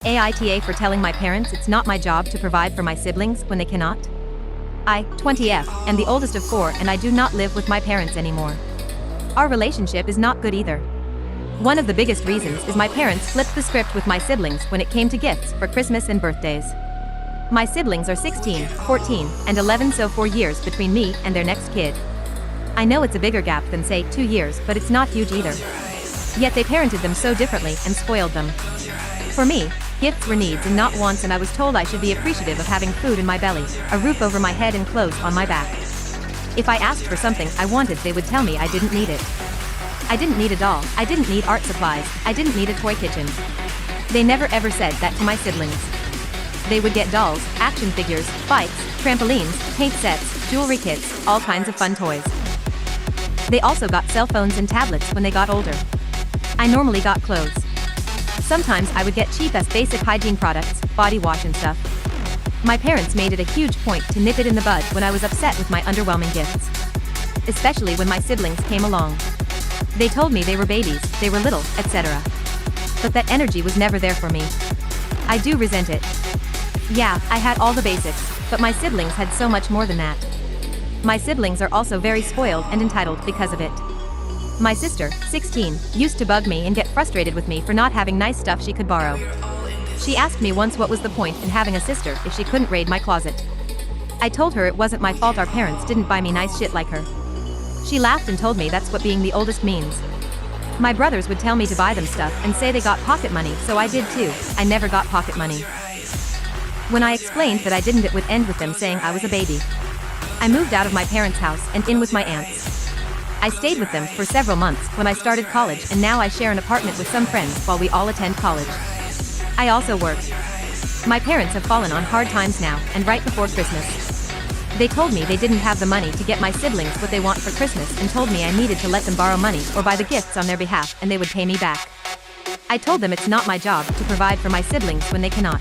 AITA for telling my parents it's not my job to provide for my siblings when they cannot? I, 20F, am the oldest of 4 and I do not live with my parents anymore. Our relationship is not good either. One of the biggest reasons is my parents flipped the script with my siblings when it came to gifts for Christmas and birthdays. My siblings are 16, 14, and 11, so 4 years between me and their next kid. I know it's a bigger gap than say 2 years, but it's not huge either. Yet they parented them so differently and spoiled them. For me, gifts were needs and not wants, and I was told I should be appreciative of having food in my belly, a roof over my head, and clothes on my back. If I asked for something I wanted, they would tell me I didn't need it. I didn't need a doll, I didn't need art supplies, I didn't need a toy kitchen. They never ever said that to my siblings. They would get dolls, action figures, bikes, trampolines, paint sets, jewelry kits, all kinds of fun toys. They also got cell phones and tablets when they got older. I normally got clothes. Sometimes I would get cheap as basic hygiene products, body wash and stuff. My parents made it a huge point to nip it in the bud when I was upset with my underwhelming gifts. Especially when my siblings came along. They told me they were babies, they were little, etc. But that energy was never there for me. I do resent it. Yeah, I had all the basics, but my siblings had so much more than that. My siblings are also very spoiled and entitled because of it. My sister, 16, used to bug me and get frustrated with me for not having nice stuff she could borrow. She asked me once what was the point in having a sister if she couldn't raid my closet. I told her it wasn't my fault our parents didn't buy me nice shit like her. She laughed and told me that's what being the oldest means. My brothers would tell me to buy them stuff and say they got pocket money, so I did too. I never got pocket money. When I explained that I didn't, it would end with them saying I was a baby. I moved out of my parents' house and in with my aunts. I stayed with them for several months when I started college, and now I share an apartment with some friends while we all attend college. I also work. My parents have fallen on hard times now, and right before Christmas. They told me they didn't have the money to get my siblings what they want for Christmas and told me I needed to let them borrow money or buy the gifts on their behalf and they would pay me back. I told them it's not my job to provide for my siblings when they cannot.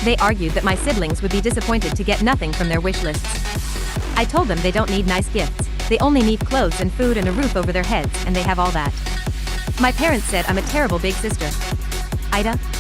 They argued that my siblings would be disappointed to get nothing from their wish lists. I told them they don't need nice gifts, they only need clothes and food and a roof over their heads, and they have all that. My parents said I'm a terrible big sister. AITA.